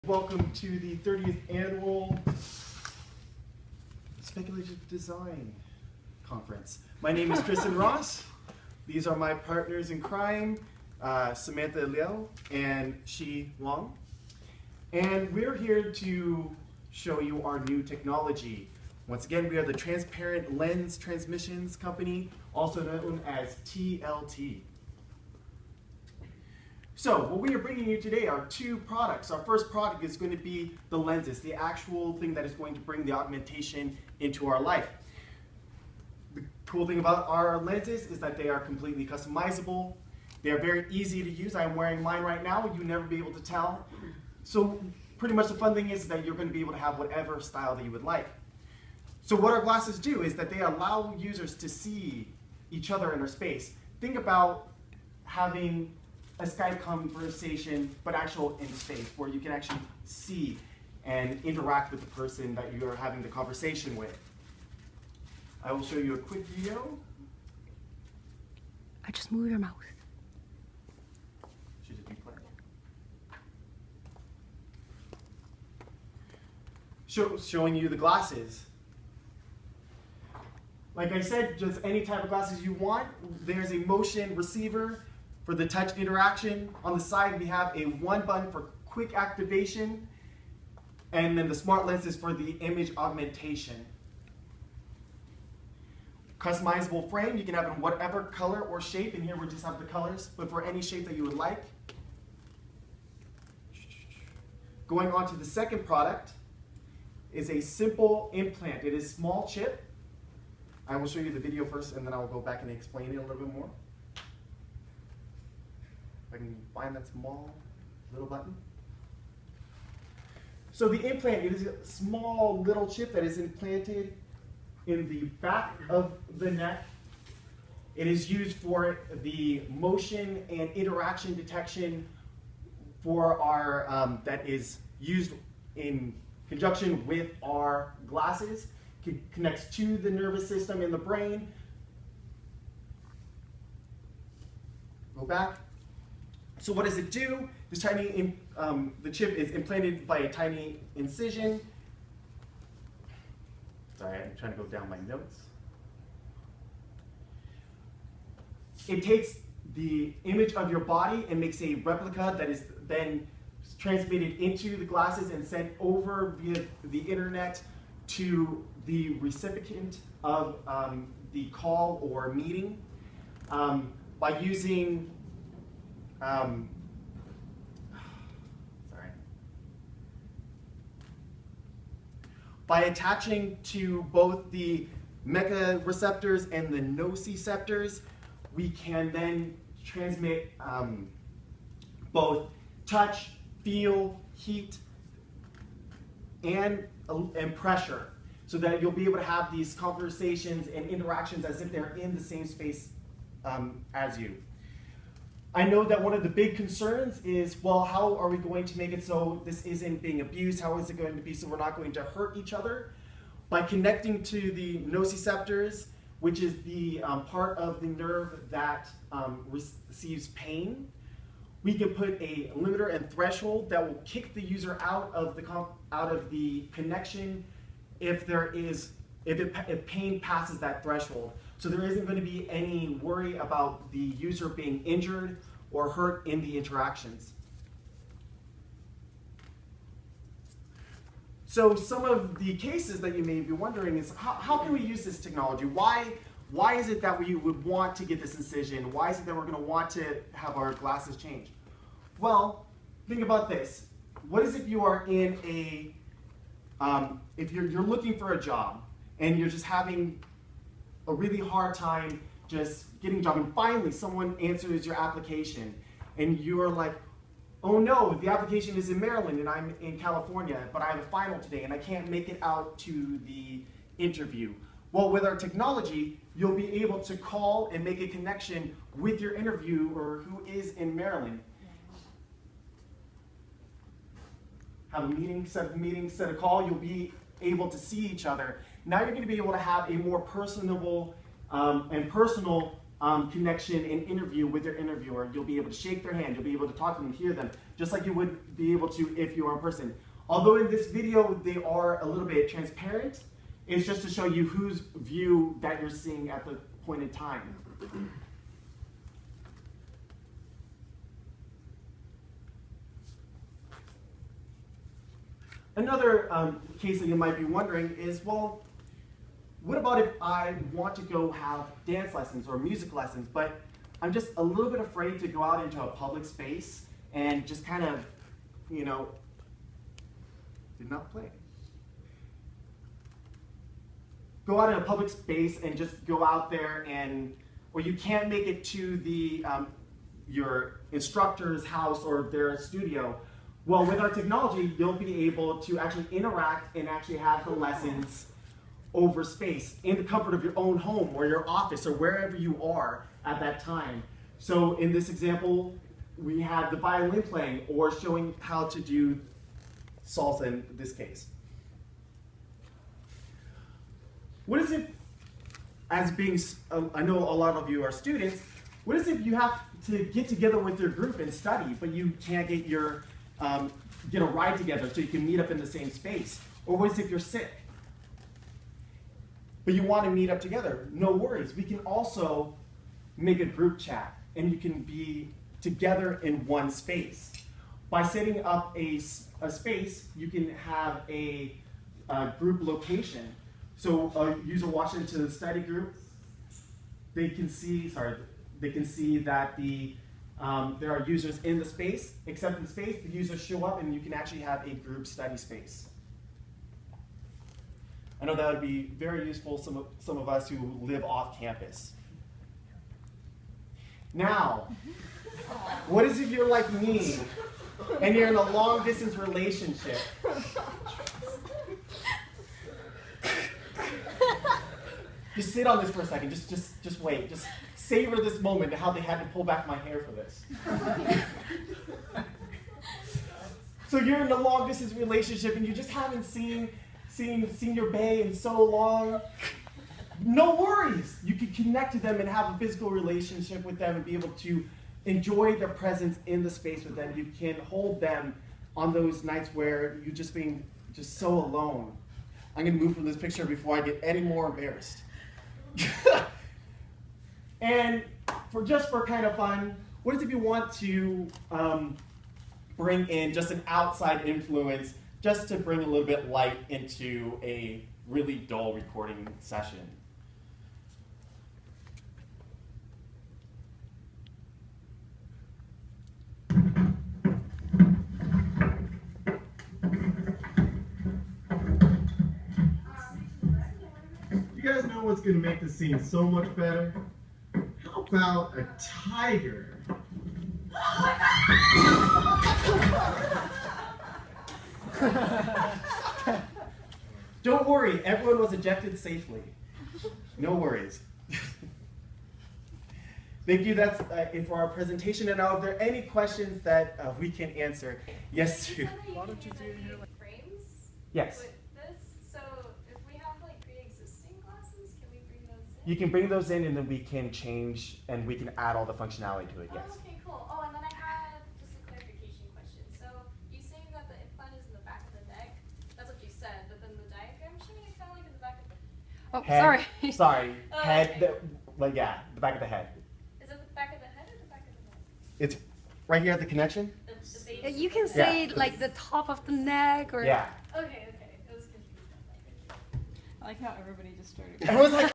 Welcome to the 30th Annual Speculative Design Conference. My name is Tristan Ross. These are my partners in crime, Samantha Liao and Shi Wang. And we're here to show you our new technology. Once again, we are the Transparent Lens Transmissions Company, also known as TLT. So what we are bringing you today are two products. Our first product is going to be the lenses, the actual thing that is going to bring the augmentation into our life. The cool thing about our lenses is that they are completely customizable. They are very easy to use. I'm wearing mine right now. You'll never be able to tell. So pretty much the fun thing is that you're going to be able to have whatever style that you would like. So what our glasses do is that they allow users to see each other in their space. Think about having a Skype conversation, but actual in space, where you can actually see and interact with the person that you are having the conversation with. I will show you a quick video. I just moved your mouth. Should it be playing? Showing you the glasses. Like I said, just any type of glasses you want. There's a motion receiver for the touch interaction. On the side, we have a one button for quick activation, and then the smart lenses for the image augmentation. Customizable frame, you can have it in whatever color or shape, and here we just have the colors, but for any shape that you would like. Going on to the second product is a simple implant. It is small chip. I will show you the video first, and then I will go back and explain it a little bit more. I can find that small little button. So the implant, it is a small little chip that is implanted in the back of the neck. It is used for the motion and interaction detection for our, that is used in conjunction with our glasses. It connects to the nervous system in the brain. Go back. So what does it do? This tiny, the chip is implanted by a tiny incision. Sorry, I'm trying to go down my notes. It takes the image of your body and makes a replica that is then transmitted into the glasses and sent over via the internet to the recipient of the call or meeting by using by attaching to both the mechareceptors and the nociceptors, we can then transmit both touch, feel, heat, and pressure, so that you'll be able to have these conversations and interactions as if they're in the same space as you. I know that one of the big concerns is, well, how are we going to make it so this isn't being abused? How is it going to be so we're not going to hurt each other? By connecting to the nociceptors, which is the part of the nerve that receives pain, we can put a limiter and threshold that will kick the user out of the connection if pain passes that threshold. So there isn't going to be any worry about the user being injured or hurt in the interactions. So some of the cases that you may be wondering is, how can we use this technology? Why is it that we would want to get this incision? Why is it that we're going to want to have our glasses changed? Well, think about this. What is if you are in a, if you're looking for a job and you're just having a really hard time just getting a job, and finally someone answers your application and you're like, oh no, the application is in Maryland and I'm in California, but I have a final today and I can't make it out to the interview. Well, with our technology, you'll be able to call and make a connection with your interviewer who is in Maryland. Have a meeting, set a call, you'll be able to see each other. Now you're going to be able to have a more personable and personal connection and interview with your interviewer. You'll be able to shake their hand, you'll be able to talk to them, hear them, just like you would be able to if you were in person. Although in this video they are a little bit transparent, it's just to show you whose view that you're seeing at the point in time. Another case that you might be wondering is, well, what about if I want to go have dance lessons or music lessons, but I'm just a little bit afraid to go out into a public space and just kind of, you know, did not play. Go out in a public space and just go out there and, or you can't make it to the your instructor's house or their studio. Well, with our technology, you'll be able to actually interact and actually have the lessons over space in the comfort of your own home or your office or wherever you are at that time. So in this example, we have the violin playing or showing how to do salsa in this case. What is it, as being, I know a lot of you are students, what is it if you have to get together with your group and study, but you can't get your get a ride together so you can meet up in the same space? Or what if you're sick, but you want to meet up together? No worries. We can also make a group chat and you can be together in one space. By setting up a space, you can have a group location. So a user walks into the study group, they can see that there are users in the space, except in the space, the users show up and you can actually have a group study space. I know that would be very useful to some of us who live off campus. Now, what is if you're like me and you're in a long distance relationship? Just sit on this for a second, just wait, just savor this moment and how they had to pull back my hair for this. So you're in a long distance relationship and you just haven't seen your bae in so long. No worries. You can connect to them and have a physical relationship with them and be able to enjoy their presence in the space with them. You can hold them on those nights where you're just being just so alone. I'm going to move from this picture before I get any more embarrassed. And for kind of fun, what if you want to bring in just an outside influence just to bring a little bit light into a really dull recording session? You guys know what's going to make this scene so much better? How about a tiger? Don't worry, everyone was ejected safely. No worries. Thank you, that's it for our presentation. And now, if there are any questions that we can answer, yes, Sue. Why don't you do your frames? Yes. With this, so if we have like pre-existing glasses, can we bring those in? You can bring those in and then we can change and we can add all the functionality to it, yes. Oh, okay, cool. Oh, and then I had just a clarification question. So you saying that the implant is in the back of the neck? That's what you said, but then the diagram showing it kind of like in the back of the... Oh, Head, sorry. Sorry, Oh, head, okay. the back of the head. Is it the back of the head or the back of the neck? It's right here at the connection? The base You of can the say Yeah. like the top of the neck or Yeah. Okay, okay. It was confused. I like how everybody just started. Everyone's like,